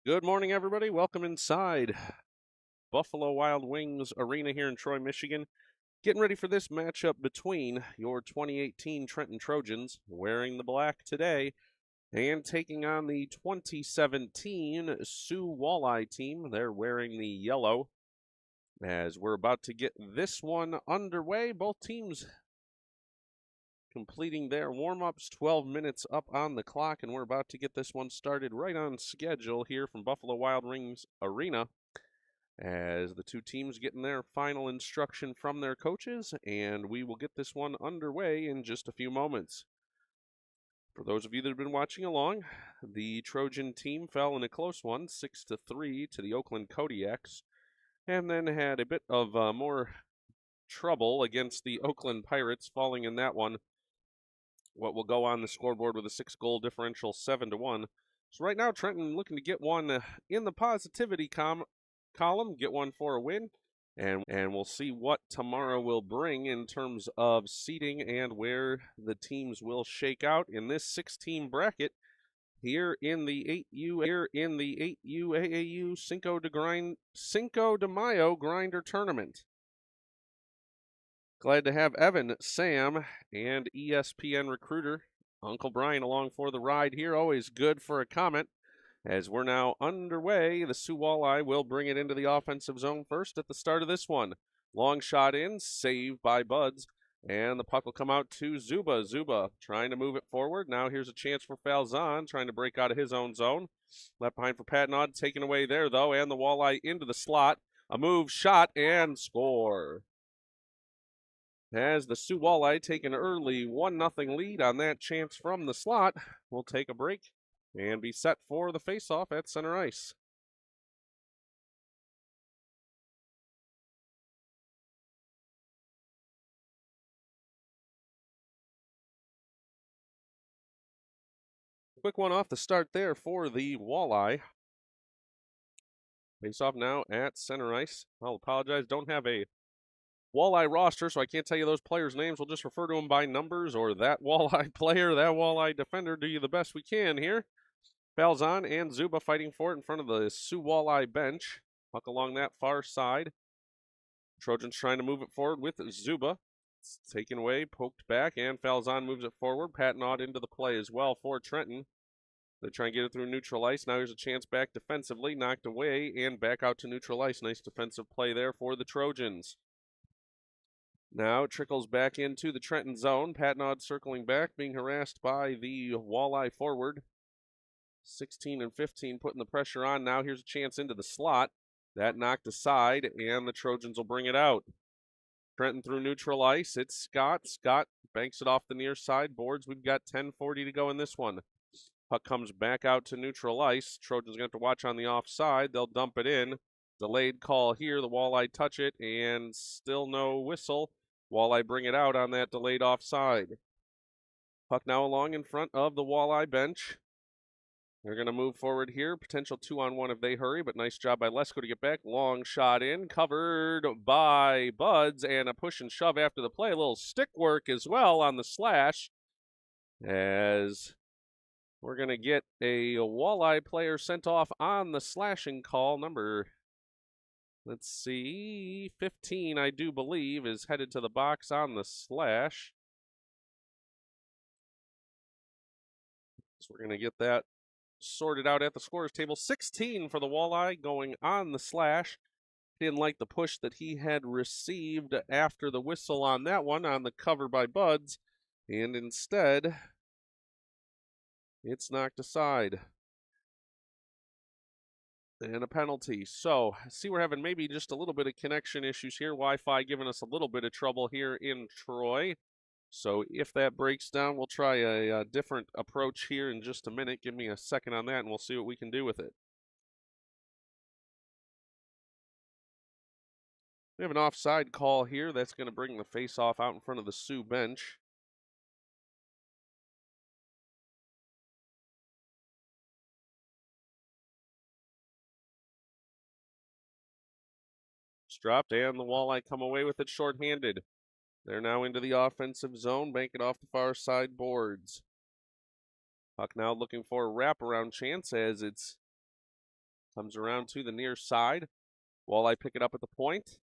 Good morning, everybody. Welcome inside Buffalo Wild Wings Arena here in Troy, Michigan. Getting ready for this matchup between your 2018 Trenton Trojans, wearing the black today, and taking on the 2017 Soo Walleye team. They're wearing the yellow. As we're about to get this one underway, both teams completing their warm-ups, 12 minutes up on the clock, and we're about to get this one started right on schedule here from Buffalo Wild Wings Arena as the two teams getting their final instruction from their coaches, and we will get this one underway in just a few moments. For those of you that have been watching along, the Trojan team fell in a close one, 6-3 to the Oakland Kodiaks, and then had a bit of more trouble against the Oakland Pirates, falling in that one. What will go on the scoreboard with a 6-goal differential, 7-1. So right now, Trenton looking to get one in the positivity column, get one for a win, and we'll see what tomorrow will bring in terms of seeding and where the teams will shake out in this 6-team bracket here in the 8U AAU Cinco de Mayo Grinder Tournament. Glad to have Evan, Sam, and ESPN recruiter Uncle Brian along for the ride here. Always good for a comment. As we're now underway, the Soo Walleye will bring it into the offensive zone first at the start of this one. Long shot in, saved by Buds, and the puck will come out to Zuba. Zuba trying to move it forward. Now here's a chance for Falzon, trying to break out of his own zone. Left behind for Patnod, taken away there, though, and the Walleye into the slot. A move, shot, and score. As the Soo Walleye take an early 1-0 lead on that chance from the slot, we'll take a break and be set for the face-off at center ice. Quick one off the start there for the Walleye. Face-off now at center ice. I'll apologize, don't have a Walleye roster, so I can't tell you those players' names. We'll just refer to them by numbers or that Walleye player, that Walleye defender. Do you the best we can here. Falzon and Zuba fighting for it in front of the Soo Walleye bench. Puck along that far side. Trojans trying to move it forward with Zuba. It's taken away, poked back, and Falzon moves it forward. Patnod into the play as well for Trenton. They try and get it through neutral ice. Now here's a chance back defensively, knocked away, and back out to neutral ice. Nice defensive play there for the Trojans. Now it trickles back into the Trenton zone. Patnod circling back, being harassed by the Walleye forward. 16 and 15 putting the pressure on. Now here's a chance into the slot. That knocked aside, and the Trojans will bring it out. Trenton through neutral ice. It's Scott. Scott banks it off the near side boards. We've got 10:40 to go in this one. Puck comes back out to neutral ice. Trojans going to have to watch on the offside. They'll dump it in. Delayed call here. The Walleye touch it, and still no whistle. Walleye bring it out on that delayed offside. Puck now along in front of the Walleye bench. They're going to move forward here. Potential 2-on-1 if they hurry, but nice job by Lesko to get back. Long shot in, covered by Buds, and a push and shove after the play. A little stick work as well on the slash, as we're going to get a Walleye player sent off on the slashing call. Number, let's see, 15, I do believe, is headed to the box on the slash. So we're going to get that sorted out at the scorer's table. 16 for the Walleye going on the slash. Didn't like the push that he had received after the whistle on that one on the cover by Buds, and instead it's knocked aside. And a penalty. So, see, we're having maybe just a little bit of connection issues here. Wi-Fi giving us a little bit of trouble here in Troy. So if that breaks down, we'll try a different approach here in just a minute. Give me a second on that, and we'll see what we can do with it. We have an offside call here. That's going to bring the face-off out in front of the Soo bench. It's dropped, and the Walleye come away with it shorthanded. They're now into the offensive zone, bank it off the far side boards. Puck now looking for a wraparound chance as it's Comes around to the near side. Walleye pick it up at the point.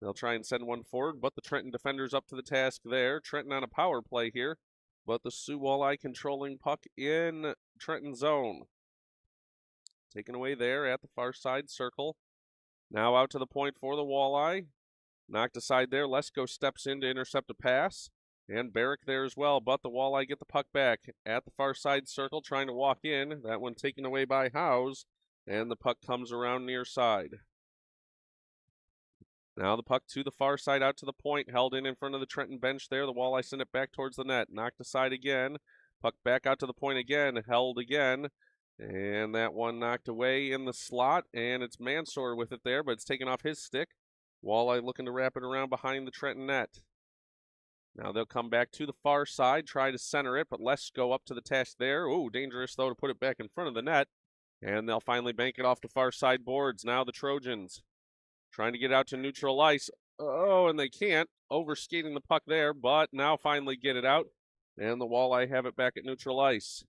They'll try and send one forward, but the Trenton defender's up to the task there. Trenton on a power play here, but the Soo Walleye controlling puck in Trenton zone. Taken away there at the far side circle. Now out to the point for the Walleye. Knocked aside there. Lesko steps in to intercept a pass. And Barrick there as well, but the Walleye get the puck back at the far side circle, trying to walk in. That one taken away by Howes, and the puck comes around near side. Now the puck to the far side, out to the point, held in front of the Trenton bench there. The Walleye send it back towards the net. Knocked aside again. Puck back out to the point again, held again. And that one knocked away in the slot, and it's Mansour with it there, but it's taken off his stick. Walleye looking to wrap it around behind the Trenton net. Now they'll come back to the far side, try to center it, but Lesko up to the task there. Ooh, dangerous though to put it back in front of the net. And they'll finally bank it off the far side boards. Now the Trojans trying to get out to neutral ice. Oh, and they can't. Overskating the puck there, but now finally get it out. And the Walleye have it back at neutral ice.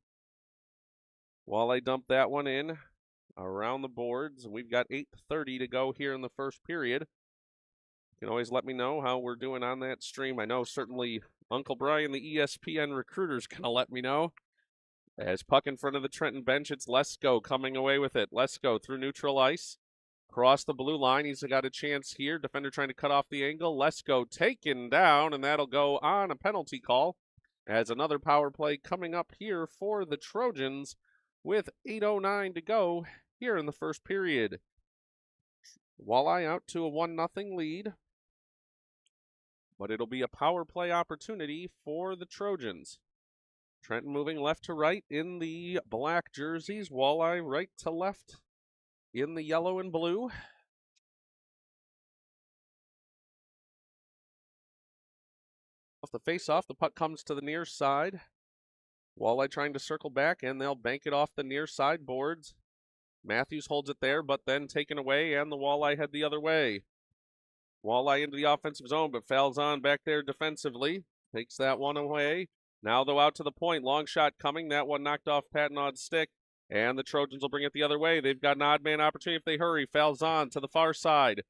Walleye dump that one in around the boards. We've got 8:30 to go here in the first period. You can always let me know how we're doing on that stream. I know certainly Uncle Brian, the ESPN recruiter's going to let me know. As puck in front of the Trenton bench, it's Lesko coming away with it. Lesko through neutral ice. Across the blue line, he's got a chance here. Defender trying to cut off the angle. Lesko taken down, and that'll go on a penalty call. As another power play coming up here for the Trojans with 8:09 to go here in the first period. Walleye out to a 1-0 lead. But it'll be a power play opportunity for the Trojans. Trenton moving left to right in the black jerseys. Walleye right to left in the yellow and blue. Off the face-off, the puck comes to the near side. Walleye trying to circle back, and they'll bank it off the near side boards. Matthews holds it there, but then taken away, and the Walleye head the other way. Walleye into the offensive zone, but fouls on back there defensively. Takes that one away. Now, though, out to the point. Long shot coming. That one knocked off Patnod's stick. And the Trojans will bring it the other way. They've got an odd man opportunity if they hurry. Fouls on to the far side.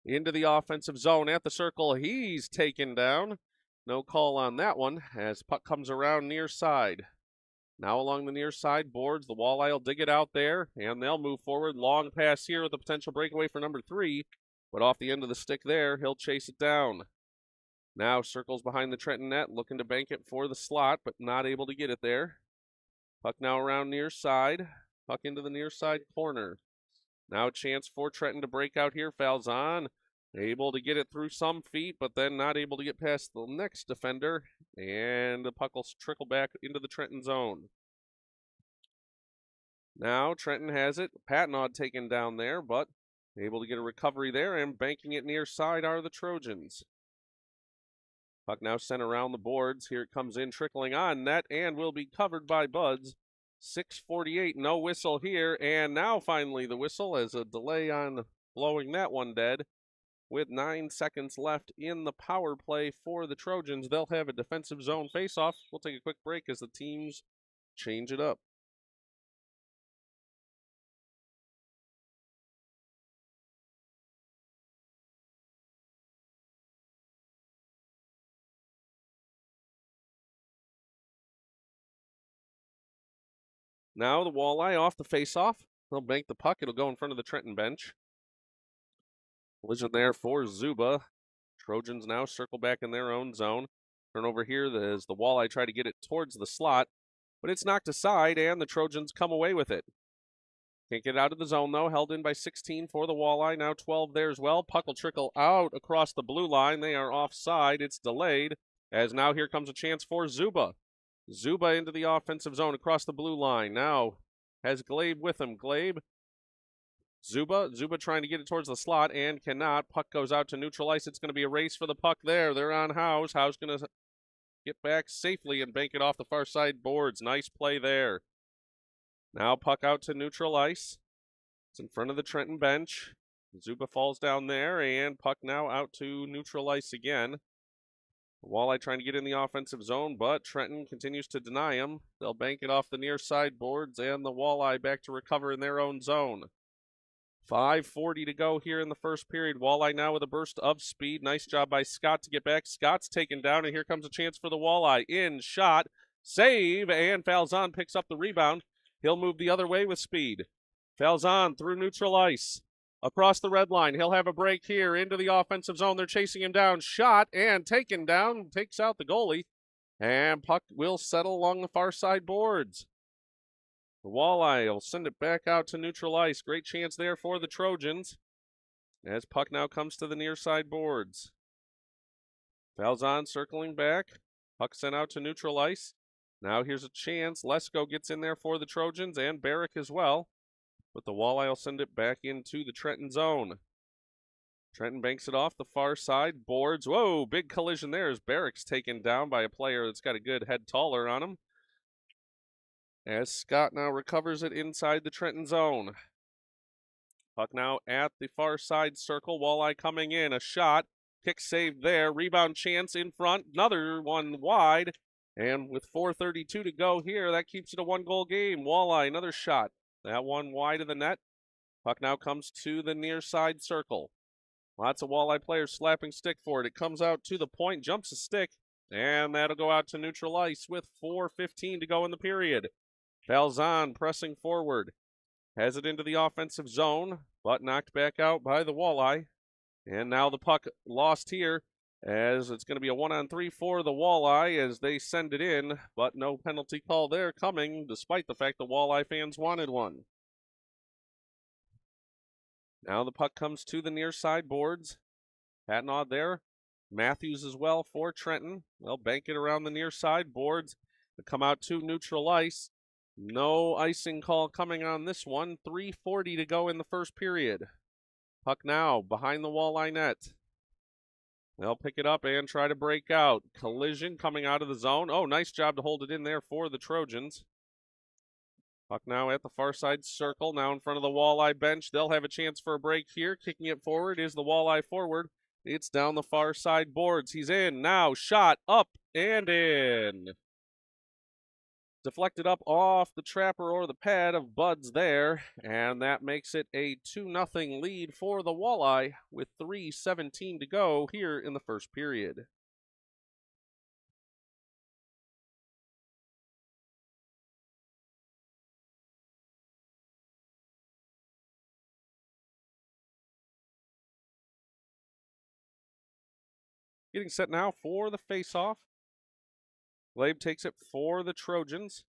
Into the offensive zone at the circle. He's taken down. No call on that one as puck comes around near side. Now along the near side boards, the Walleye will dig it out there, and they'll move forward. Long pass here with a potential breakaway for number 3. But off the end of the stick there, he'll chase it down. Now circles behind the Trenton net, looking to bank it for the slot, but not able to get it there. Puck now around near side. Puck into the near side corner. Now a chance for Trenton to break out here. Fouls on. Able to get it through some feet, but then not able to get past the next defender. And the puck will trickle back into the Trenton zone. Now Trenton has it. Patnod taken down there, but able to get a recovery there, and banking it near side are the Trojans. Puck now sent around the boards. Here it comes in, trickling on net, and will be covered by Buds. 6:48, no whistle here, and now finally the whistle as a delay on blowing that one dead. With 9 seconds left in the power play for the Trojans, they'll have a defensive zone faceoff. We'll take a quick break as the teams change it up. Now the Walleye off the face-off. They'll bank the puck. It'll go in front of the Trenton bench. Collision there for Zuba. Trojans now circle back in their own zone. Turn over here as the Walleye try to get it towards the slot, but it's knocked aside, and the Trojans come away with it. Can't get out of the zone, though. Held in by 16 for the Walleye. Now 12 there as well. Puck will trickle out across the blue line. They are offside. It's delayed, as now here comes a chance for Zuba. Zuba into the offensive zone across the blue line. Now has Glabe with him. Glabe. Zuba trying to get it towards the slot and cannot. Puck goes out to neutral ice. It's going to be a race for the puck there. They're on Howes. Howes going to get back safely and bank it off the far side boards. Nice play there. Now puck out to neutral ice. It's in front of the Trenton bench. Zuba falls down there, and puck now out to neutral ice again. Walleye trying to get in the offensive zone, but Trenton continues to deny him. They'll bank it off the near side boards, and the Walleye back to recover in their own zone. 5:40 to go here in the first period. Walleye now with a burst of speed. Nice job by Scott to get back. Scott's taken down, and here comes a chance for the Walleye. In shot, save, and Falzon picks up the rebound. He'll move the other way with speed. Falzon through neutral ice. Across the red line. He'll have a break here into the offensive zone. They're chasing him down. Shot and taken down. Takes out the goalie. And puck will settle along the far side boards. The Walleye will send it back out to neutral ice. Great chance there for the Trojans. As puck now comes to the near side boards. Falzon circling back. Puck sent out to neutral ice. Now here's a chance. Lesko gets in there for the Trojans and Barrick as well. But the Walleye will send it back into the Trenton zone. Trenton banks it off the far side. Boards. Whoa, big collision there as Barrick's taken down by a player that's got a good head taller on him. As Scott now recovers it inside the Trenton zone. Puck now at the far side circle. Walleye coming in. A shot. Kick saved there. Rebound chance in front. Another one wide. And with 4:32 to go here, that keeps it a one-goal game. Walleye, another shot. That one wide of the net. Puck now comes to the near side circle. Lots of Walleye players slapping stick for it. It comes out to the point, jumps a stick, and that'll go out to neutral ice with 4:15 to go in the period. Falzon pressing forward. Has it into the offensive zone, but knocked back out by the Walleye. And now the puck lost here, as it's going to be a 1-on-3 for the Walleye as they send it in, but no penalty call there coming, despite the fact the Walleye fans wanted one. Now the puck comes to the near side boards. Patnaud there. Matthews as well for Trenton. They'll bank it around the near side boards. They come out to neutral ice. No icing call coming on this one. 3:40 to go in the first period. Puck now behind the Walleye net. They'll pick it up and try to break out. Collision coming out of the zone. Oh, nice job to hold it in there for the Trojans. Puck now at the far side circle, now in front of the Walleye bench. They'll have a chance for a break here. Kicking it forward is the Walleye forward. It's down the far side boards. He's in now. Shot up and in. Deflected up off the trapper or the pad of Buds there, and that makes it a 2-0 lead for the Walleye with 3:17 to go here in the first period. Getting set now for the face-off. Glabe takes it for the Trojans.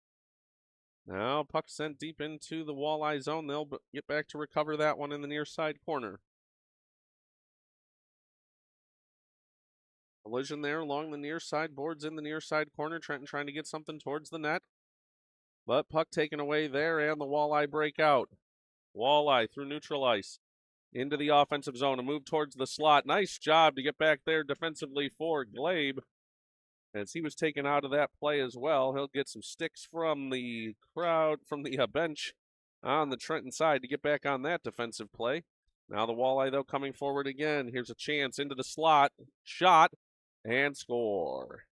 Now puck sent deep into the Walleye zone. They'll get back to recover that one in the near side corner. Collision there along the near side boards in the near side corner. Trenton trying to get something towards the net. But puck taken away there and the Walleye break out. Walleye through neutral ice. Into the offensive zone. A move towards the slot. Nice job to get back there defensively for Glabe. As he was taken out of that play as well, he'll get some sticks from the crowd, from the bench on the Trenton side to get back on that defensive play. Now the Walleye, though, coming forward again. Here's a chance into the slot. Shot and score.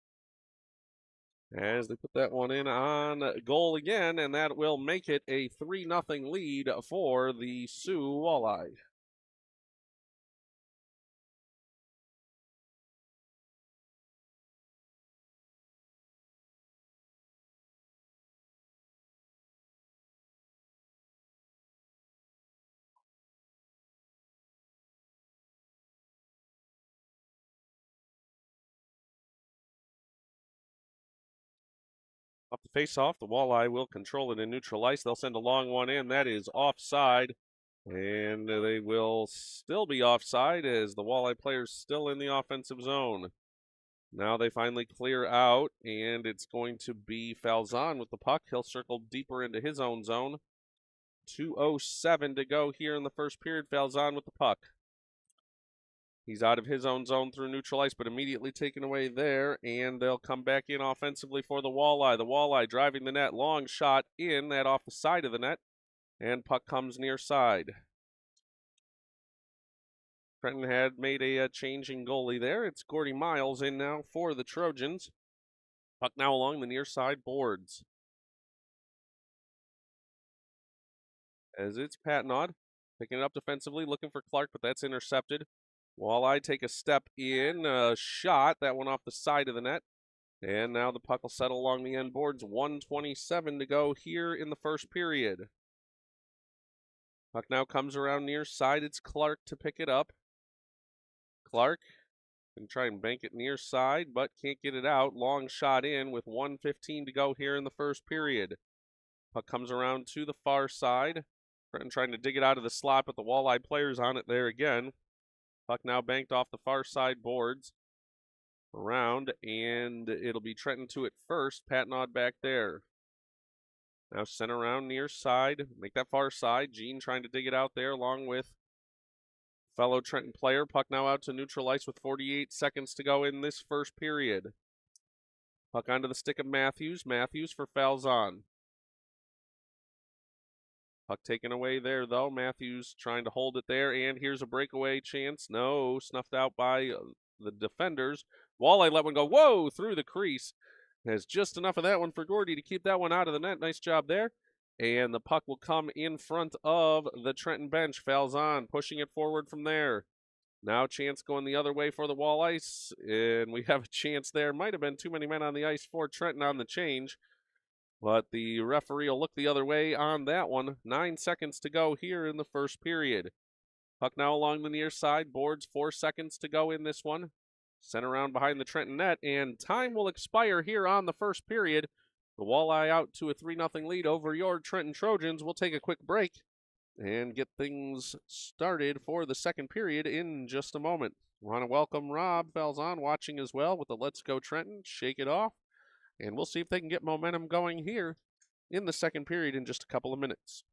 As they put that one in on goal again, and that will make it a 3-0 lead for the Soo Walleye. Off the face-off, the Walleye will control it in neutral ice. They'll send a long one in. That is offside. And they will still be offside as the Walleye player's still in the offensive zone. Now they finally clear out, and it's going to be Falzon with the puck. He'll circle deeper into his own zone. 2:07 to go here in the first period. Falzon with the puck. He's out of his own zone through neutral ice, but immediately taken away there, and they'll come back in offensively for the Walleye. The Walleye driving the net, long shot in, that off the side of the net, and puck comes near side. Trenton had made a change in goalie there. It's Gordy Miles in now for the Trojans. Puck now along the near side boards. As it's Patnaud. Picking it up defensively, looking for Clark, but that's intercepted. Walleye take a step in, shot. That one off the side of the net. And now the puck will settle along the end boards. 1:27 to go here in the first period. Puck now comes around near side. It's Clark to pick it up. Clark can try and bank it near side, but can't get it out. Long shot in with 1:15 to go here in the first period. Puck comes around to the far side. Trenton trying to dig it out of the slot, but the Walleye player's on it there again. Puck now banked off the far side boards. Around, and it'll be Trenton to it first. Patnod back there. Now sent around near side. Make that far side. Gene trying to dig it out there along with fellow Trenton player. Puck now out to neutral ice with 48 seconds to go in this first period. Puck onto the stick of Matthews. Matthews for Falzon. Puck taken away there, though. Matthews trying to hold it there, and here's a breakaway chance. No, snuffed out by the defenders. Walleye let one go. Whoa, through the crease. Has just enough of that one for Gordy to keep that one out of the net. Nice job there. And the puck will come in front of the Trenton bench. Falzon pushing it forward from there. Now chance going the other way for the Walleyes, and we have a chance there. Might have been too many men on the ice for Trenton on the change. But the referee will look the other way on that one. 9 seconds to go here in the first period. Puck now along the near side. Boards, 4 seconds to go in this one. Sent around behind the Trenton net, and time will expire here on the first period. The Walleye out to a 3-0 lead over your Trenton Trojans. We'll take a quick break and get things started for the second period in just a moment. I want to welcome Rob Falzon watching as well with the Let's Go Trenton. Shake it off. And we'll see if they can get momentum going here in the second period in just a couple of minutes.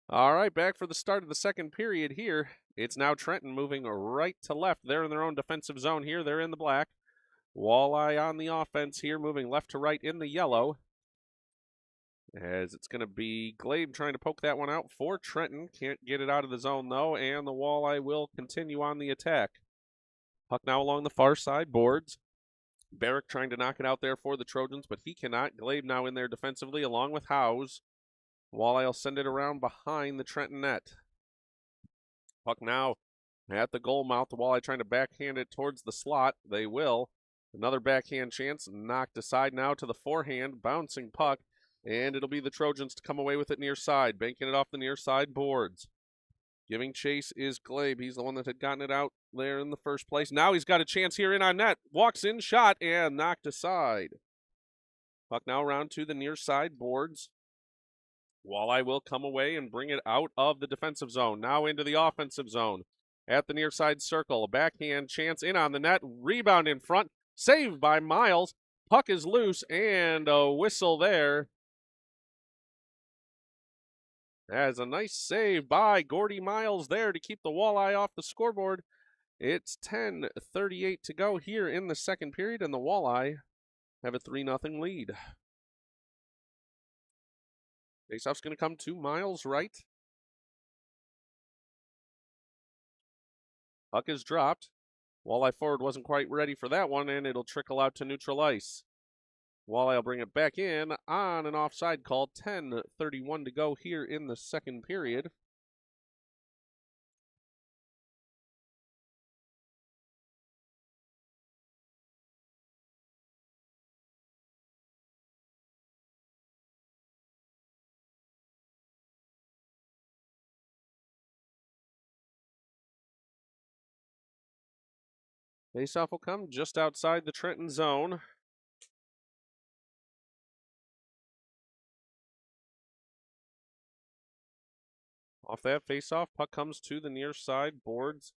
All right, back for the start of the second period here. It's now Trenton moving right to left. They're in their own defensive zone here. They're in the black. Walleye on the offense here, moving left to right in the yellow. As it's going to be Glabe trying to poke that one out for Trenton. Can't get it out of the zone, though, and the Walleye will continue on the attack. Puck now along the far side, boards. Barrick trying to knock it out there for the Trojans, but he cannot. Glabe now in there defensively along with Howes. Walleye will send it around behind the Trenton net. Puck now at the goal mouth. The Walleye trying to backhand it towards the slot. They will. Another backhand chance. Knocked aside now to the forehand. Bouncing puck. And it'll be the Trojans to come away with it near side. Banking it off the near side boards. Giving chase is Glabe. He's the one that had gotten it out there in the first place. Now he's got a chance here in on net. Walks in, shot, and knocked aside. Puck now around to the near side boards. Walleye will come away and bring it out of the defensive zone. Now into the offensive zone. At the near side circle. A backhand chance in on the net. Rebound in front. Saved by Miles. Puck is loose and a whistle there. As a nice save by Gordy Miles there to keep the Walleye off the scoreboard. It's 10:38 to go here in the second period, and the Walleye have a 3-0 lead. Faceoff's going to come to Miles right. Puck is dropped. Walleye forward wasn't quite ready for that one, and it'll trickle out to neutral ice. Walleye will bring it back in on an offside call. 10:31 to go here in the second period. Faceoff will come just outside the Trenton zone. Off that faceoff, puck comes to the near side boards.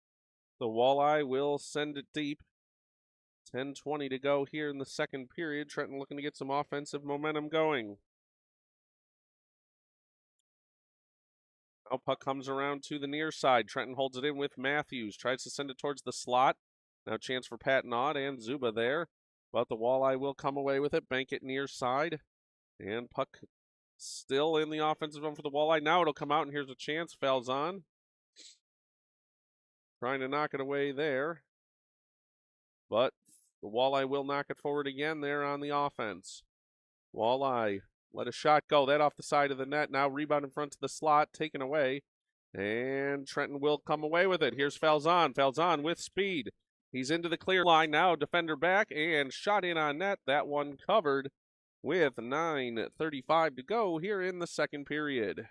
The Walleye will send it deep. 10:20 to go here in the second period. Trenton looking to get some offensive momentum going. Now puck comes around to the near side. Trenton holds it in with Matthews. Tries to send it towards the slot. Now chance for Patnaud and Zuba there. But the Walleye will come away with it. Bank it near side. And puck still in the offensive zone for the Walleye. Now it'll come out, and here's a chance. Falzon trying to knock it away there. But the Walleye will knock it forward again there on the offense. Walleye let a shot go. That off the side of the net. Now rebound in front of the slot, taken away. And Trenton will come away with it. Here's Falzon. Falzon with speed. He's into the clear line now. Defender back and shot in on net. That one covered with 9:35 to go here in the second period.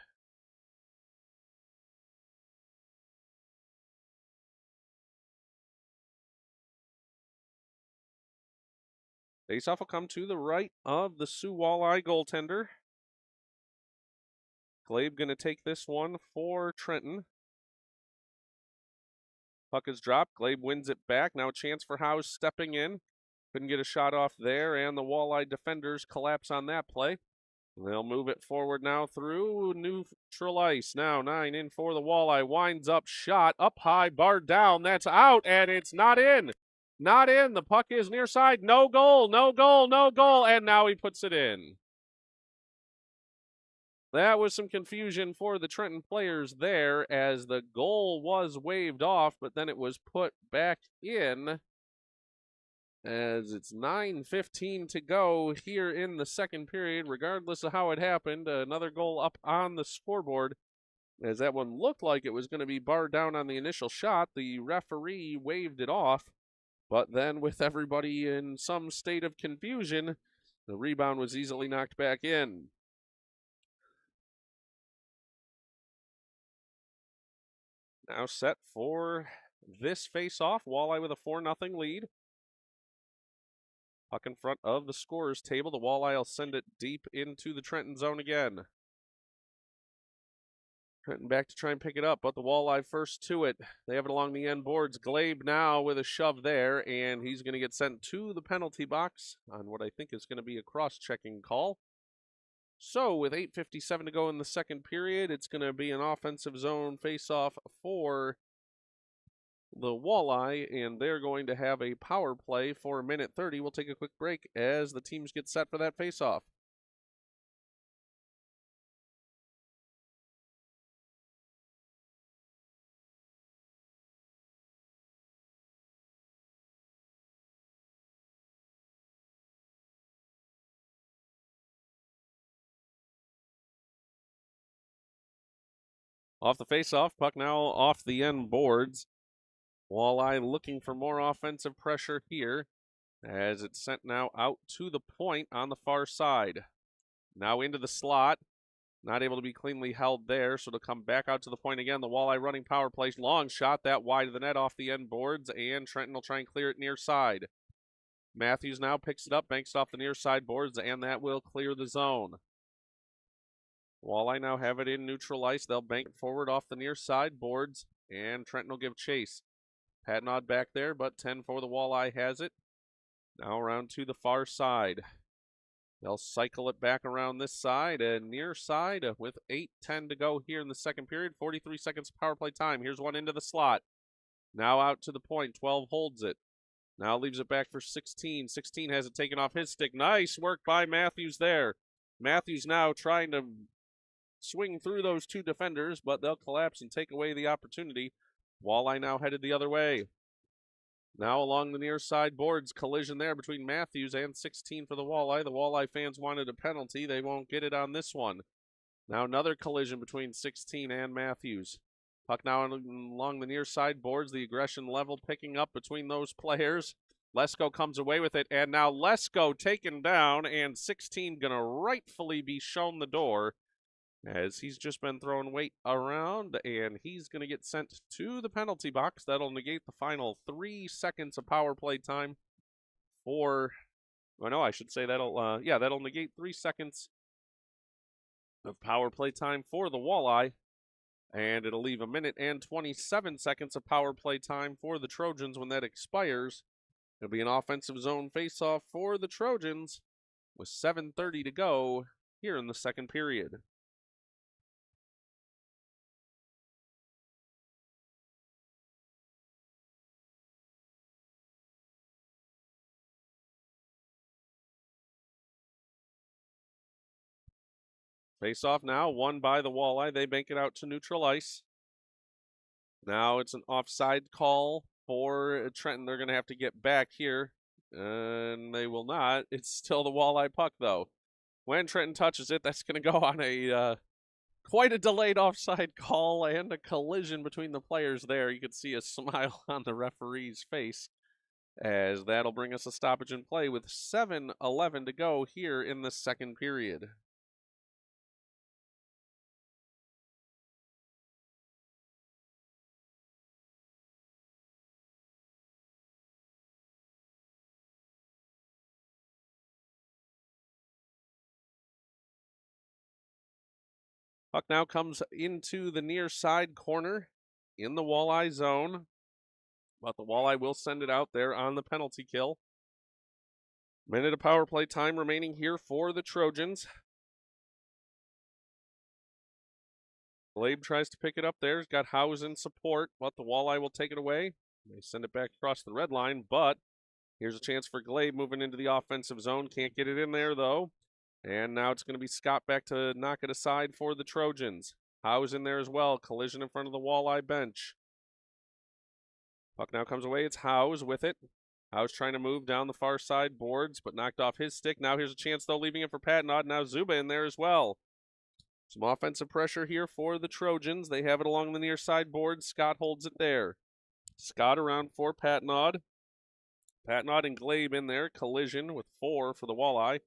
Faceoff will come to the right of the Soo Walleye goaltender. Glabe going to take this one for Trenton. Puck is dropped. Glabe wins it back. Now a chance for House stepping in. Couldn't get a shot off there, and the Walleye defenders collapse on that play. They'll move it forward now through neutral ice. Now 9 in for the Walleye. Winds up, shot up high, barred down. That's out, and it's not in. Not in. The puck is near side. No goal, no goal, no goal, and now he puts it in. That was some confusion for the Trenton players there, as the goal was waved off, but then it was put back in, as it's 9:15 to go here in the second period. Regardless of how it happened, another goal up on the scoreboard, as that one looked like it was going to be barred down on the initial shot. The referee waved it off, but then with everybody in some state of confusion, the rebound was easily knocked back in. Now set for this face-off. Walleye with a 4-0 lead. Puck in front of the scorer's table. The Walleye will send it deep into the Trenton zone again. Trenton back to try and pick it up, but the Walleye first to it. They have it along the end boards. Glabe now with a shove there, and he's going to get sent to the penalty box on what I think is going to be a cross-checking call. So with 8:57 to go in the second period, it's going to be an offensive zone face-off for the Walleye, and they're going to have a power play for 1:30. We'll take a quick break as the teams get set for that face-off. Off the face-off, puck now off the end boards. Walleye looking for more offensive pressure here, as it's sent now out to the point on the far side. Now into the slot. Not able to be cleanly held there, so to come back out to the point again. The Walleye running power play. Long shot that wide of the net off the end boards, and Trenton will try and clear it near side. Matthews now picks it up, banks it off the near side boards, and that will clear the zone. Walleye now have it in neutral ice. They'll bank it forward off the near side boards, and Trenton will give chase. Patnaud back there, but 10 for the Walleye has it. Now around to the far side. They'll cycle it back around this side and near side with 8:10 to go here in the second period. 43 seconds power play time. Here's one into the slot. Now out to the point. 12 holds it. Now leaves it back for 16. 16 has it taken off his stick. Nice work by Matthews there. Matthews now trying to swing through those two defenders, but they'll collapse and take away the opportunity. Walleye now headed the other way. Now along the near side boards, collision there between Matthews and 16 for the Walleye. The Walleye fans wanted a penalty. They won't get it on this one. Now another collision between 16 and Matthews. Puck now along the near side boards. The aggression level picking up between those players. Lesko comes away with it, and now Lesko taken down, and 16 going to rightfully be shown the door as he's just been throwing weight around, and he's going to get sent to the penalty box. That'll negate the final 3 seconds of power play time for, well, no, I should say that'll negate 3 seconds of power play time for the Walleye, and it'll leave 1 minute and 27 seconds of power play time for the Trojans when that expires. It'll be an offensive zone faceoff for the Trojans with 7:30 to go here in the second period. Face-off now, won by the Walleye. They bank it out to neutral ice. Now it's an offside call for Trenton. They're going to have to get back here, and they will not. It's still the Walleye puck, though. When Trenton touches it, that's going to go on a quite a delayed offside call and a collision between the players there. You can see a smile on the referee's face, as that'll bring us a stoppage in play with 7:11 to go here in the second period. Puck now comes into the near side corner in the Walleye zone, but the Walleye will send it out there on the penalty kill. Minute of power play time remaining here for the Trojans. Glabe tries to pick it up there. He's got Howes in support, but the Walleye will take it away. They send it back across the red line, but here's a chance for Glabe moving into the offensive zone. Can't get it in there, though. And now it's going to be Scott back to knock it aside for the Trojans. Howes in there as well. Collision in front of the Walleye bench. Puck now comes away. It's Howes with it. Howes trying to move down the far side boards, but knocked off his stick. Now here's a chance, though, leaving it for Patnod. Now Zuba in there as well. Some offensive pressure here for the Trojans. They have it along the near side boards. Scott holds it there. Scott around for Patnod. Patnod and Glabe in there. Collision with 4 for the Walleye.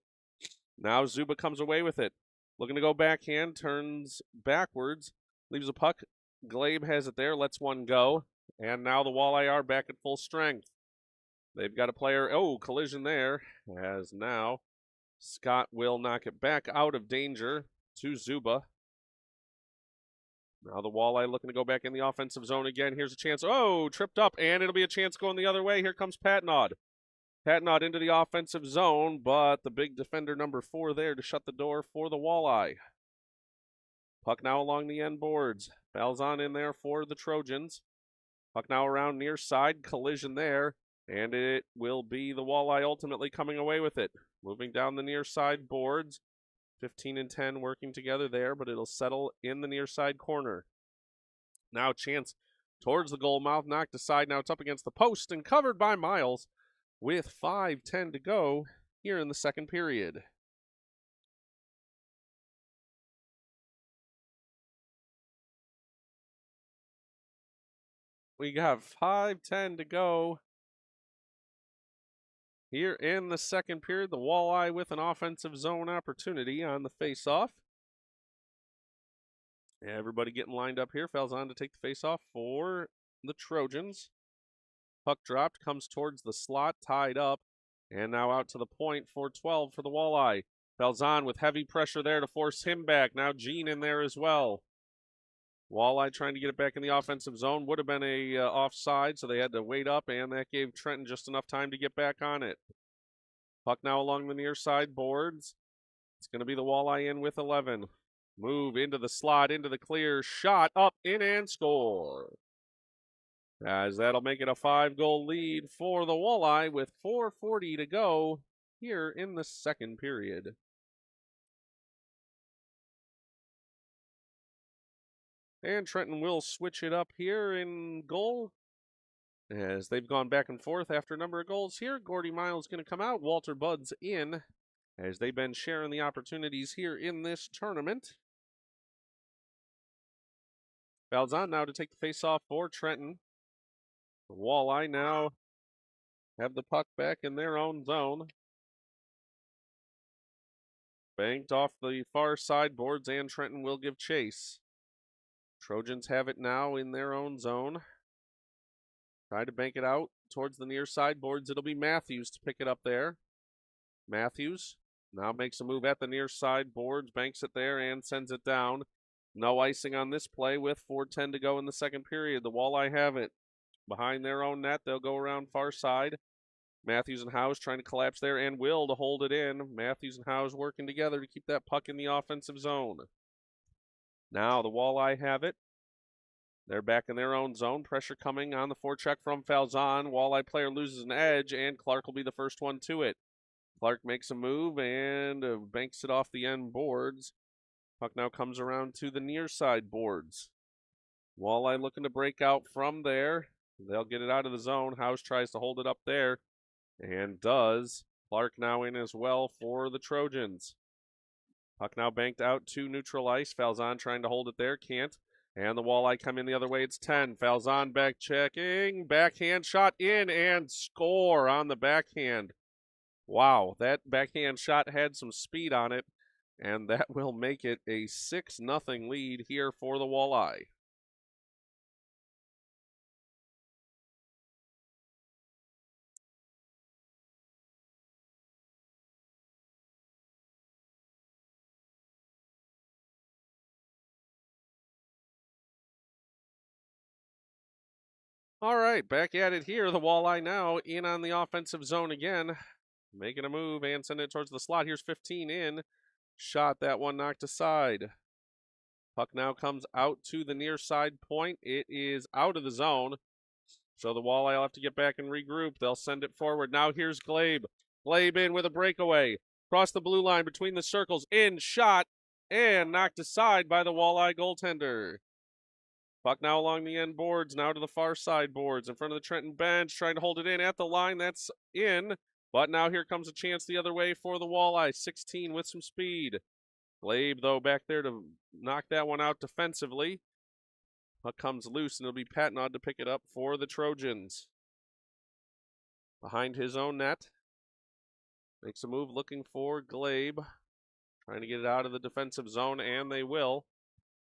Now Zuba comes away with it. Looking to go backhand, turns backwards, leaves a puck. Glabe has it there, lets one go. And now the Walleye are back at full strength. They've got a player, collision there, as now Scott will knock it back out of danger to Zuba. Now the Walleye looking to go back in the offensive zone again. Here's a chance. Tripped up, and it'll be a chance going the other way. Here comes Patnod. Patnod into the offensive zone, but the big defender number 4 there to shut the door for the Walleye. Puck now along the end boards. Falzon in there for the Trojans. Puck now around near side. Collision there, and it will be the Walleye ultimately coming away with it. Moving down the near side boards. 15 and 10 working together there, but it'll settle in the near side corner. Now chance towards the goal mouth, knocked aside. Now it's up against the post and covered by Miles with 5:10 to go here in the second period. We got 5:10 to go here in the second period. The Walleye with an offensive zone opportunity on the faceoff. Everybody getting lined up here. Falzon to take the faceoff for the Trojans. Puck dropped, comes towards the slot, tied up, and now out to the point for 12 for the Walleye. Falzon with heavy pressure there to force him back. Now Gene in there as well. Walleye trying to get it back in the offensive zone. Would have been a offside, so they had to wait up, and that gave Trenton just enough time to get back on it. Puck now along the near side boards. It's going to be the Walleye in with 11. Move into the slot, into the clear, shot up, in, and score. As that'll make it a 5-goal lead for the Walleye with 4:40 to go here in the second period. And Trenton will switch it up here in goal. As they've gone back and forth after a number of goals here, Gordy Miles going to come out, Walter Buds in, as they've been sharing the opportunities here in this tournament. Fouls on now to take the face-off for Trenton. The Walleye now have the puck back in their own zone. Banked off the far side boards, and Trenton will give chase. Trojans have it now in their own zone. Try to bank it out towards the near side boards. It'll be Matthews to pick it up there. Matthews now makes a move at the near side boards, banks it there, and sends it down. No icing on this play with 4:10 to go in the second period. The Walleye have it behind their own net. They'll go around far side. Matthews and Howes trying to collapse there, and Will to hold it in. Matthews and Howes working together to keep that puck in the offensive zone. Now the Walleye have it. They're back in their own zone. Pressure coming on the forecheck from Falzon. Walleye player loses an edge, and Clark will be the first one to it. Clark makes a move and banks it off the end boards. Puck now comes around to the near side boards. Walleye looking to break out from there. They'll get it out of the zone. House tries to hold it up there, and does. Clark now in as well for the Trojans. Puck now banked out to neutral ice. Falzon trying to hold it there, can't. And the Walleye come in the other way. It's 10. Falzon back checking. Backhand shot in and score on the backhand. Wow, that backhand shot had some speed on it, and that will make it a 6-0 lead here for the Walleye. All right, back at it here. The Walleye now in on the offensive zone again. Making a move and sending it towards the slot. Here's 15 in. Shot, that one knocked aside. Puck now comes out to the near side point. It is out of the zone. So the Walleye will have to get back and regroup. They'll send it forward. Now here's Glabe. Glabe in with a breakaway. Across the blue line between the circles. In, shot, and knocked aside by the Walleye goaltender. Puck now along the end boards, now to the far side boards, in front of the Trenton bench, trying to hold it in at the line. That's in, but now here comes a chance the other way for the Walleye. 16 with some speed. Glabe, though, back there to knock that one out defensively. Puck comes loose, and it'll be Patnod to pick it up for the Trojans. Behind his own net. Makes a move looking for Glabe. Trying to get it out of the defensive zone, and they will.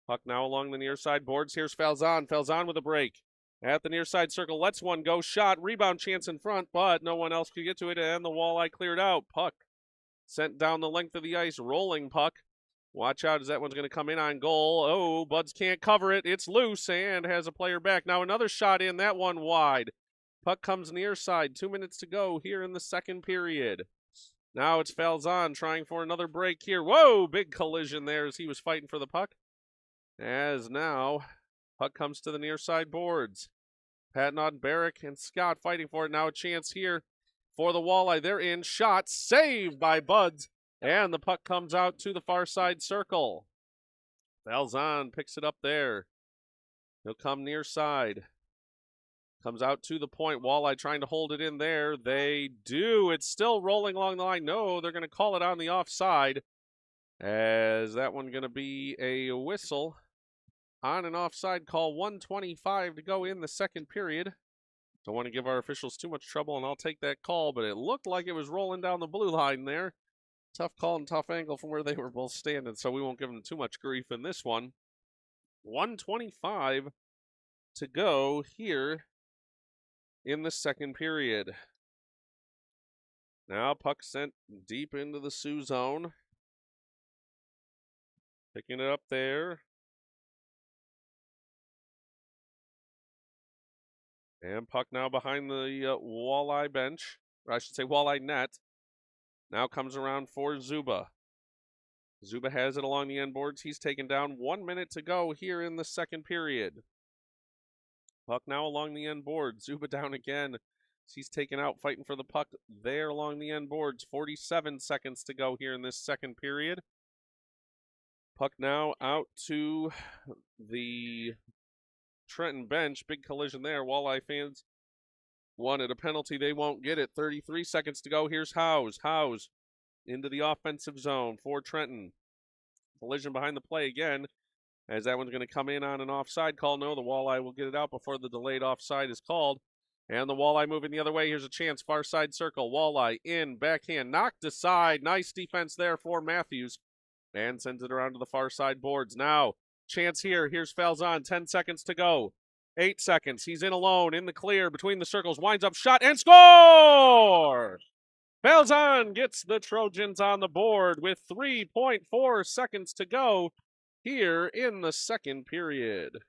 Puck now along the near side boards. Here's Falzon. Falzon with a break. At the near side circle, lets one go. Shot, rebound chance in front, but no one else could get to it, and the Walleye cleared out. Puck sent down the length of the ice, rolling puck. Watch out as that one's going to come in on goal. Oh, Buds can't cover it. It's loose and has a player back. Now another shot in, that one wide. Puck comes near side. 2 minutes to go here in the second period. Now it's Falzon trying for another break here. Whoa, big collision there as he was fighting for the puck. As now, puck comes to the near side boards. Patnod, Barrick, and Scott fighting for it. Now a chance here for the Walleye. They're in. Shot saved by Buds. And the puck comes out to the far side circle. Falzon picks it up there. He'll come near side. Comes out to the point. Walleye trying to hold it in there. They do. It's still rolling along the line. No, they're going to call it on the offside. As that one going to be a whistle on an offside call. 1:25 to go in the second period. Don't want to give our officials too much trouble, and I'll take that call, but it looked like it was rolling down the blue line there. Tough call and tough angle from where they were both standing, so we won't give them too much grief in this one. 1:25 to go here in the second period. Now puck sent deep into the Sioux zone. Picking it up there. And puck now behind the Walleye bench, or I should say Walleye net. Now comes around for Zuba. Zuba has it along the end boards. He's taken down. 1 minute to go here in the second period. Puck now along the end board. Zuba down again. He's taken out, fighting for the puck there along the end boards. 47 seconds to go here in this second period. Puck now out to the Trenton bench. Big collision there. Walleye fans Wanted a penalty. They won't get it. 33 seconds to go. Here's Howes. Howes into the offensive zone for Trenton. Collision behind the play again, as that one's going to come in on an offside call. No, the Walleye will get it out before the delayed offside is called. And the Walleye moving the other way. Here's a chance. Far side circle. Walleye in. Backhand. Knocked aside. Nice defense there for Matthews. And sends it around to the far side boards. Now, chance here. Here's Falzon. 10 seconds to go. 8 seconds. He's in alone. In the clear. Between the circles. Winds up. Shot. And score! Falzon gets the Trojans on the board with 3.4 seconds to go here in the second period.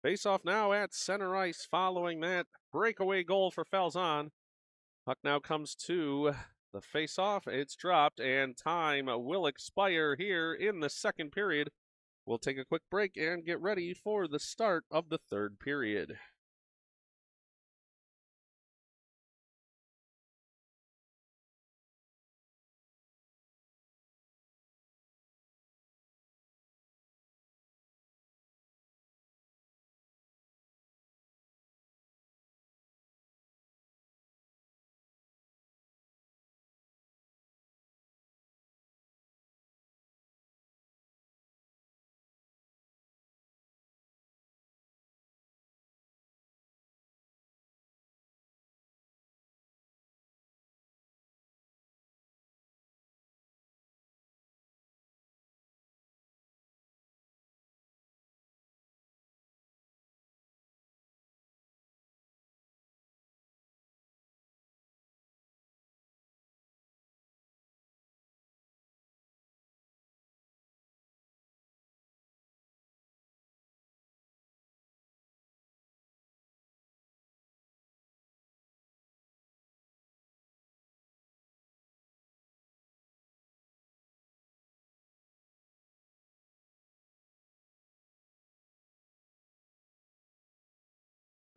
Face-off now at center ice following that breakaway goal for Falzon. Puck now comes to the face-off. It's dropped, and time will expire here in the second period. We'll take a quick break and get ready for the start of the third period.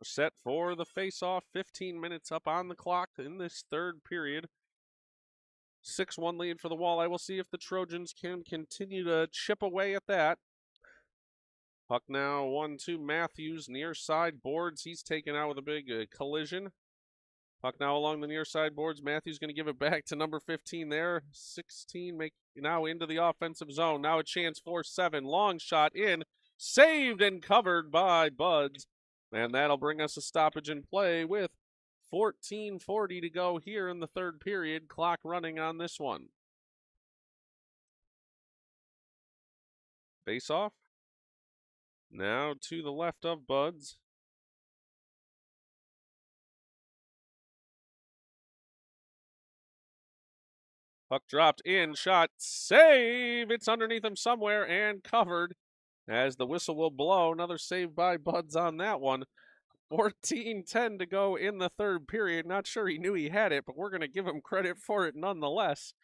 Set for the face-off. 15 minutes up on the clock in this third period. 6-1 lead for the Walleye. We'll see if the Trojans can continue to chip away at that. Puck now 1-2 Matthews, near side boards. He's taken out with a big collision. Puck now along the near side boards. Matthews going to give it back to number 15 there. 16 now into the offensive zone. Now a chance for 7. Long shot in. Saved and covered by Buds. And that'll bring us a stoppage in play with 14:40 to go here in the third period. Clock running on this one. Face off. Now to the left of Buds. Puck dropped in, shot, save. It's underneath him somewhere and covered as the whistle will blow. Another save by Buds on that one. 14:10 to go in the third period. Not sure he knew he had it, but we're going to give him credit for it nonetheless,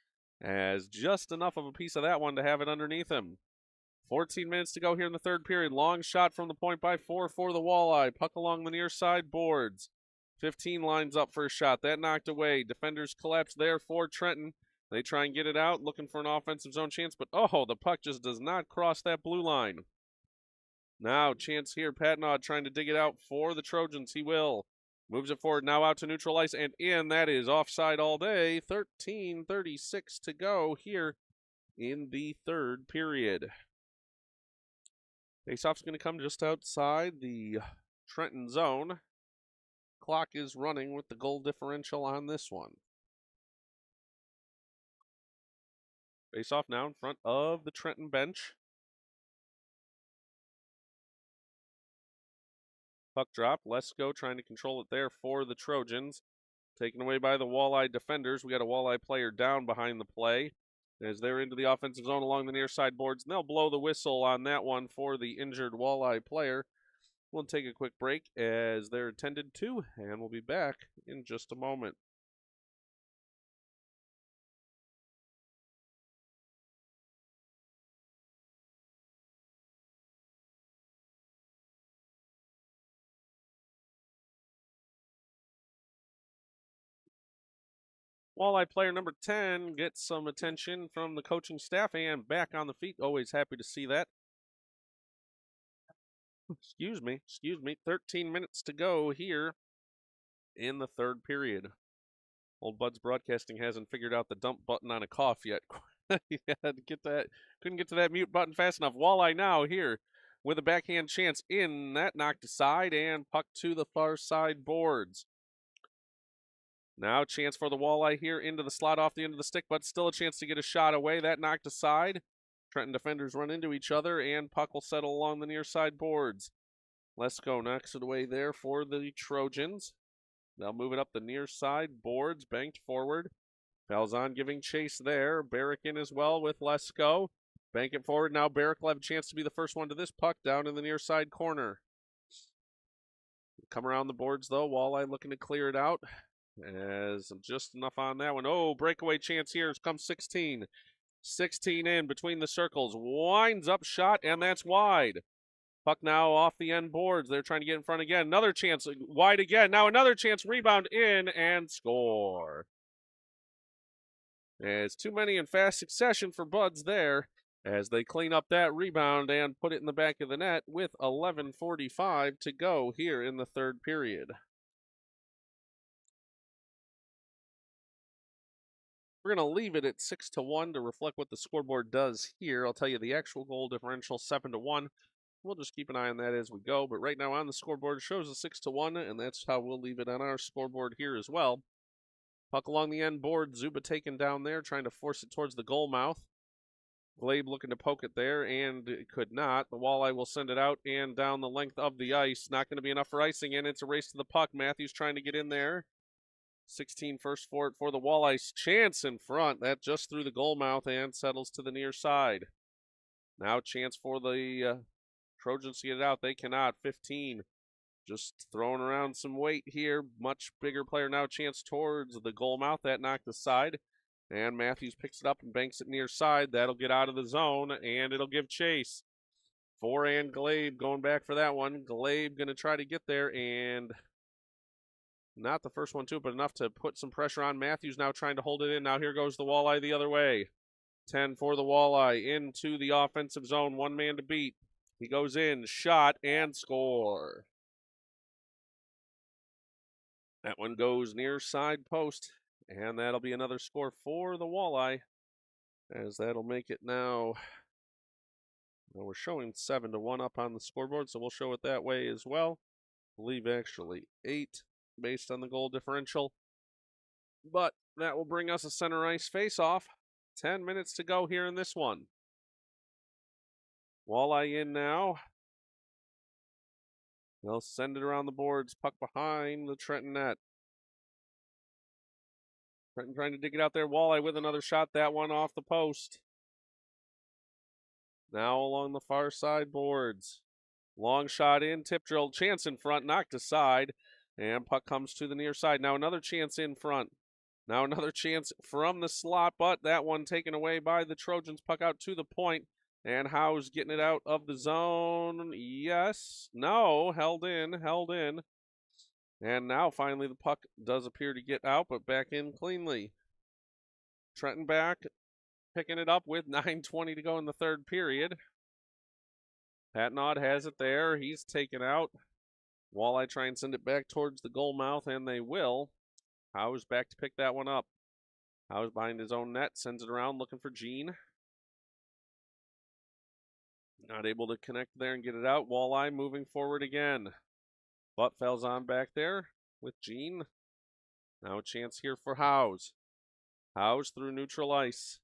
as just enough of a piece of that one to have it underneath him. 14 minutes to go here in the third period. Long shot from the point by 4 for the Walleye. Puck along the near side boards. 15 lines up for a shot. That knocked away. Defenders collapse there for Trenton. They try and get it out, looking for an offensive zone chance, but oh, the puck just does not cross that blue line. Now, chance here. Patnaud trying to dig it out for the Trojans. He will. Moves it forward, now out to neutral ice, and in. That is offside all day. 13:36 to go here in the third period. Faceoff's going to come just outside the Trenton zone. Clock is running with the goal differential on this one. Faceoff now in front of the Trenton bench. Puck drop. Lesko trying to control it there for the Trojans. Taken away by the Walleye defenders. We got a Walleye player down behind the play as they're into the offensive zone along the near side boards. And they'll blow the whistle on that one for the injured Walleye player. We'll take a quick break as they're intended to, and we'll be back in just a moment. Walleye player number 10 gets some attention from the coaching staff and back on the feet. Always happy to see that. Excuse me. 13 minutes to go here in the third period. Old Bud's Broadcasting hasn't figured out the dump button on a cough yet. Yeah, couldn't get to that mute button fast enough. Walleye now here with a backhand chance in. That knocked aside and puck to the far side boards. Now chance for the Walleye here into the slot off the end of the stick, but still a chance to get a shot away. That knocked aside. Trenton defenders run into each other, and puck will settle along the near side boards. Lesko knocks it away there for the Trojans. They'll move it up the near side boards, banked forward. Falzon giving chase there. Barrick in as well with Lesko. Bank it forward. Now Barrick will have a chance to be the first one to this puck down in the near side corner. Come around the boards, though. Walleye looking to clear it out. As just enough on that one. Oh, breakaway chance here. Comes 16. 16 in between the circles. Winds up shot, and that's wide. Puck now off the end boards. They're trying to get in front again. Another chance, wide again. Now another chance, rebound in, and score. As too many in fast succession for Buds there, as they clean up that rebound and put it in the back of the net with 11:45 to go here in the third period. We're going to leave it at 6-1 to reflect what the scoreboard does here. I'll tell you the actual goal differential 7-1. We'll just keep an eye on that as we go. But right now on the scoreboard it shows a 6-1, and that's how we'll leave it on our scoreboard here as well. Puck along the end board. Zuba taken down there, trying to force it towards the goal mouth. Glabe looking to poke it there, and it could not. The Walleye will send it out and down the length of the ice. Not going to be enough for icing, and it's a race to the puck. Matthews trying to get in there. 16 first for it for the Walleye's chance in front. That just through the goal mouth and settles to the near side. Now chance for the Trojans to get it out. They cannot. 15. Just throwing around some weight here. Much bigger player now. Chance towards the goal mouth. That knocked aside. And Matthews picks it up and banks it near side. That'll get out of the zone, and it'll give chase. Forehand Glabe going back for that one. Glabe going to try to get there, and not the first one too, but enough to put some pressure on. Matthews now trying to hold it in. Now here goes the Walleye the other way. 10 for the Walleye into the offensive zone. One man to beat. He goes in, shot, and score. That one goes near side post, and that'll be another score for the Walleye, as that'll make it now. Well, we're showing 7-1 up on the scoreboard, so we'll show it that way as well. I believe actually 8 based on the goal differential. But that will bring us a center ice face-off. 10 minutes to go here in this one. Walleye in now. They'll send it around the boards. Puck behind the Trenton net. Trenton trying to dig it out there. Walleye with another shot. That one off the post. Now along the far side boards. Long shot in. Tip drill. Chance in front. Knocked aside. And puck comes to the near side. Now another chance in front. Now another chance from the slot. But that one taken away by the Trojans. Puck out to the point. And Howe's getting it out of the zone. Yes. No. Held in. And now finally the puck does appear to get out, but back in cleanly. Trenton back, picking it up with 9:20 to go in the third period. Patnod has it there. He's taken out. Walleye try and send it back towards the goal mouth, and they will. Howe's back to pick that one up. Howe's behind his own net, sends it around looking for Gene. Not able to connect there and get it out. Walleye moving forward again. But Falzon back there with Gene. Now a chance here for Howe's. Howe's through neutral ice.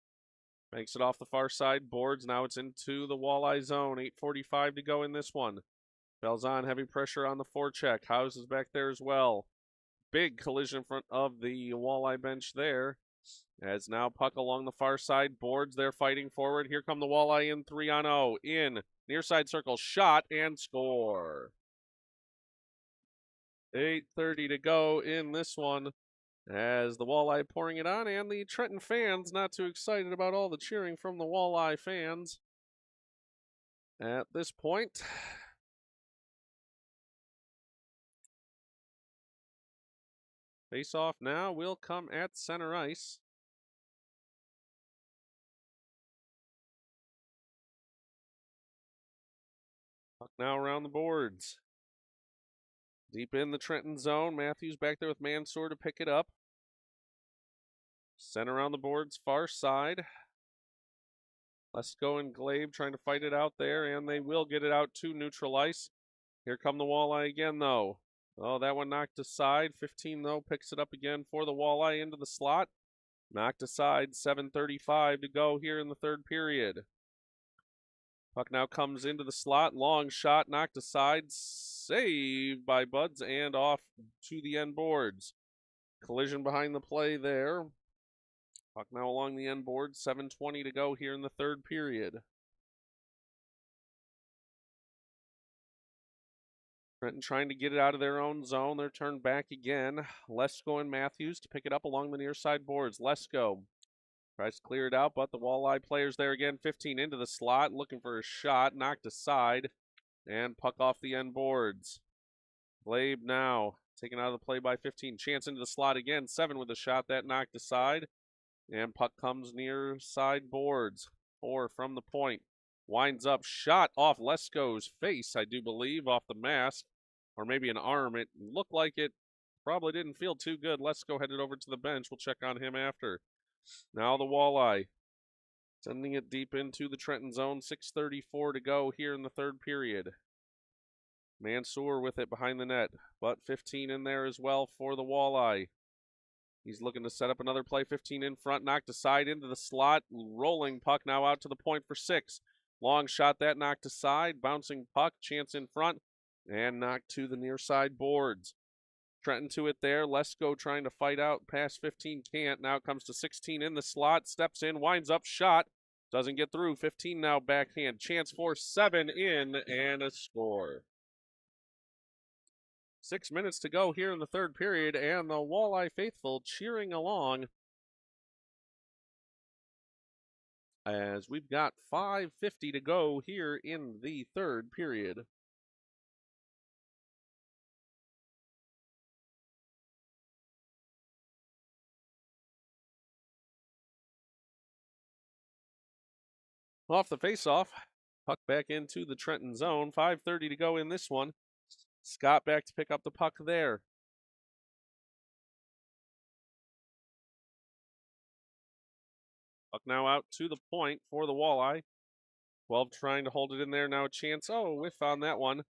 Makes it off the far side boards. Now it's into the Walleye zone. 8:45 to go in this one. Falzon heavy pressure on the forecheck. Howe's is back there as well. Big collision in front of the Walleye bench there. As now puck along the far side boards. They're fighting forward. Here come the Walleye in 3-on-0. In near side circle. Shot and score. 8:30 to go in this one, as the Walleye pouring it on, and the Trenton fans not too excited about all the cheering from the Walleye fans at this point. Face-off now will come at center ice. Puck now around the boards. Deep in the Trenton zone. Matthews back there with Mansour to pick it up. Sent around the boards, far side. Lesko and Glabe trying to fight it out there, and they will get it out to neutral ice. Here come the Walleye again, though. Oh, that one knocked aside. 15, though, picks it up again for the Walleye into the slot. Knocked aside, 7:35 to go here in the third period. Puck now comes into the slot. Long shot, knocked aside. Saved by Buds and off to the end boards. Collision behind the play there. Puck now along the end board. 7:20 to go here in the third period. Trenton trying to get it out of their own zone. They're turned back again. Lesko and Matthews to pick it up along the near side boards. Lesko tries to clear it out, but the Walleye players there again. 15 into the slot, looking for a shot. Knocked aside, and puck off the end boards. Glabe now taken out of the play by 15. Chance into the slot again. 7 with a shot. That knocked aside. And puck comes near side boards. 4 from the point. Winds up. Shot off Lesko's face, I do believe, off the mask. Or maybe an arm. It looked like it. Probably didn't feel too good. Lesko headed over to the bench. We'll check on him after. Now the Walleye. Sending it deep into the Trenton zone. 6:34 to go here in the third period. Mansour with it behind the net. But 15 in there as well for the Walleye. He's looking to set up another play. 15 in front, knocked aside into the slot. Rolling puck now out to the point for 6. Long shot, that knocked aside. Bouncing puck, chance in front, and knocked to the near side boards. Trenton to it there. Lesko trying to fight out past 15, can't. Now it comes to 16 in the slot. Steps in, winds up, shot. Doesn't get through. 15 now backhand. Chance for 7 in and a score. 6 minutes to go here in the third period, and the Walleye faithful cheering along as we've got 5:50 to go here in the third period. Off the faceoff, puck back into the Trenton zone. 5:30 to go in this one. Scott back to pick up the puck there. Puck now out to the point for the Walleye. 12 trying to hold it in there. Now a chance. Oh, whiff on that one.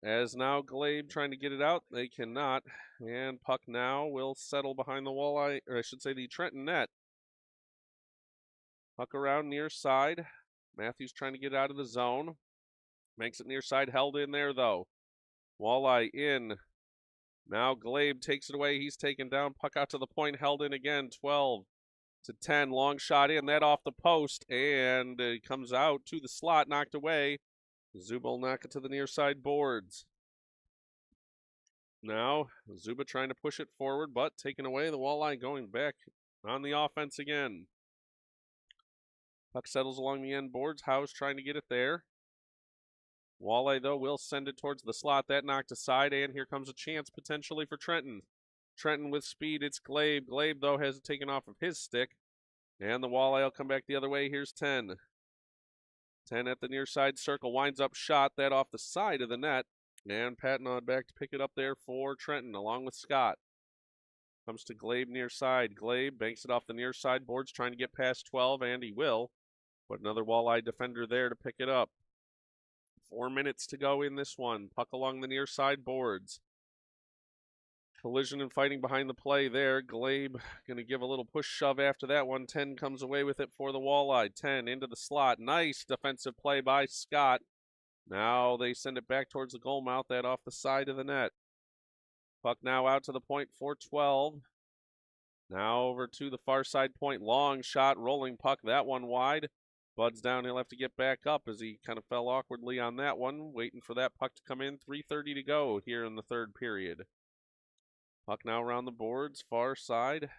As now Glabe trying to get it out. They cannot. And puck now will settle behind the Walleye, or I should say the Trenton net. Puck around near side. Matthews trying to get out of the zone. Makes it near side. Held in there, though. Walleye in. Now Glabe takes it away. He's taken down. Puck out to the point. Held in again. 12-10. Long shot in. That off the post. And it comes out to the slot. Knocked away. Zuba will knock it to the near side boards. Now Zuba trying to push it forward, but taken away. The Walleye going back on the offense again. Puck settles along the end boards. Howe's trying to get it there. Walleye, though, will send it towards the slot. That knocked aside, and here comes a chance potentially for Trenton. Trenton with speed. It's Glabe. Glabe, though, has it taken off of his stick. And the Walleye will come back the other way. Here's 10. 10 at the near side circle. Winds up shot. That off the side of the net. And Patnod back to pick it up there for Trenton, along with Scott. Comes to Glabe near side. Glabe banks it off the near side boards, trying to get past 12, and he will. But another Walleye defender there to pick it up. 4 minutes to go in this one. Puck along the near side boards. Collision and fighting behind the play there. Glabe going to give a little push shove after that one. 10 comes away with it for the Walleye. 10 into the slot. Nice defensive play by Scott. Now they send it back towards the goal mouth. That off the side of the net. Puck now out to the point for 12. Now over to the far side point. Long shot, rolling puck. That one wide. Bud's down. He'll have to get back up as he kind of fell awkwardly on that one. Waiting for that puck to come in. 3:30 to go here in the third period. Puck now around the boards, far side.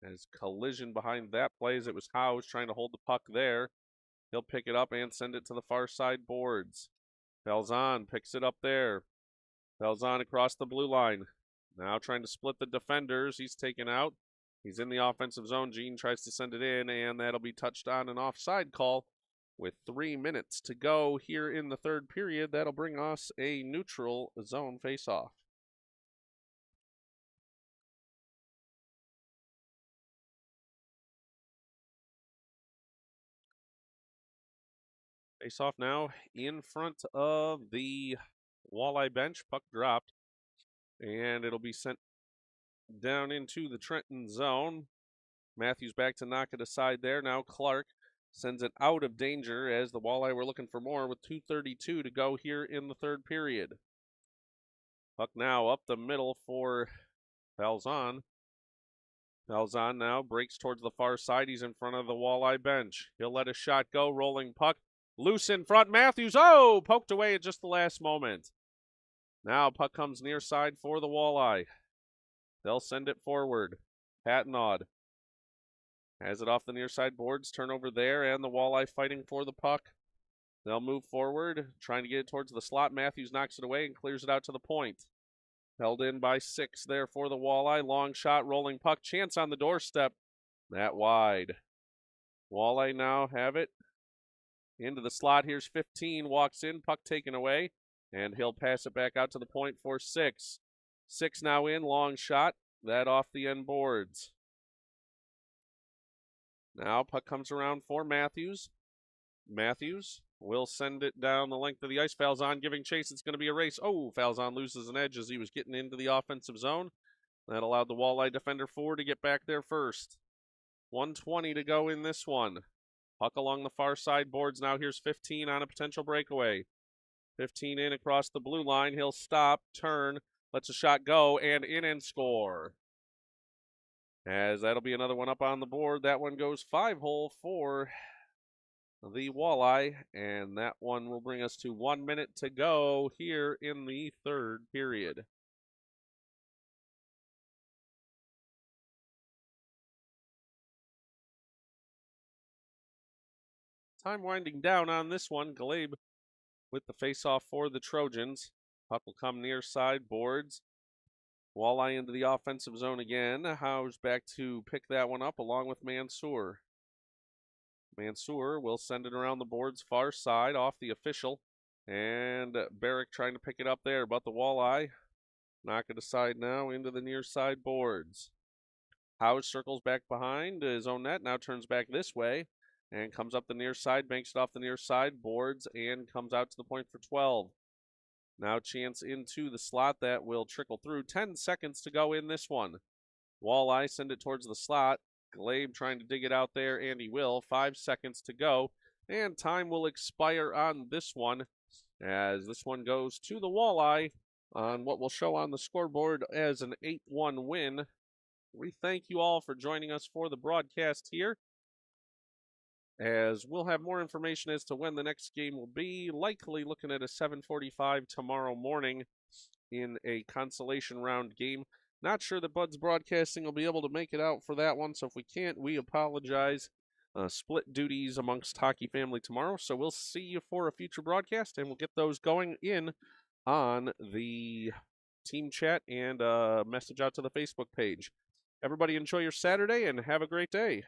As collision behind that plays, it was Howe trying to hold the puck there. He'll pick it up and send it to the far side boards. Falzon picks it up there. Falzon across the blue line. Now trying to split the defenders. He's taken out. He's in the offensive zone. Gene tries to send it in, and that'll be touched on an offside call with 3 minutes to go here in the third period. That'll bring us a neutral zone face-off. Face-off now in front of the Walleye bench. Puck dropped, and it'll be sent down into the Trenton zone. Matthews back to knock it aside there. Now Clark sends it out of danger as the Walleye were looking for more with 2:32 to go here in the third period. Puck now up the middle for Falzon. Falzon now breaks towards the far side. He's in front of the Walleye bench. He'll let a shot go. Rolling puck. Loose in front. Matthews. Oh, poked away at just the last moment. Now puck comes near side for the Walleye. They'll send it forward. Patnaud has it off the near side boards. Turnover there, and the Walleye fighting for the puck. They'll move forward, trying to get it towards the slot. Matthews knocks it away and clears it out to the point. Held in by 6 there for the Walleye. Long shot, rolling puck. Chance on the doorstep. That wide. Walleye now have it. Into the slot. Here's 15. Walks in. Puck taken away. And he'll pass it back out to the point for 6. 6 now in. Long shot. That off the end boards. Now puck comes around for Matthews. Matthews will send it down the length of the ice. Falzon giving chase. It's going to be a race. Oh, Falzon loses an edge as he was getting into the offensive zone. That allowed the Walleye defender 4 to get back there first. 1:20 to go in this one. Puck along the far side boards. Now here's 15 on a potential breakaway. 15 in across the blue line. He'll stop, turn, lets a shot go, and in and score. As that'll be another one up on the board. That one goes 5-hole for the Walleye, and that one will bring us to 1 minute to go here in the third period. Time winding down on this one. Galeb with the face-off for the Trojans. Puck will come near side boards. Walleye into the offensive zone again. Howes back to pick that one up along with Mansour. Mansour will send it around the boards far side off the official. And Barrick trying to pick it up there, but the Walleye knock it aside now into the near side boards. Howes circles back behind his own net, now turns back this way and comes up the near side, banks it off the near side boards, and comes out to the point for 12. Now chance into the slot that will trickle through. 10 seconds to go in this one. Walleye send it towards the slot. Galeb trying to dig it out there, and he will. 5 seconds to go, and time will expire on this one as this one goes to the Walleye on what will show on the scoreboard as an 8-1 win. We thank you all for joining us for the broadcast here, as we'll have more information as to when the next game will be, likely looking at a 7:45 tomorrow morning in a consolation round game. Not sure that Bud's Broadcasting will be able to make it out for that one, so if we can't, we apologize. Split duties amongst Hockey Family tomorrow, so we'll see you for a future broadcast, and we'll get those going in on the team chat and message out to the Facebook page. Everybody enjoy your Saturday, and have a great day.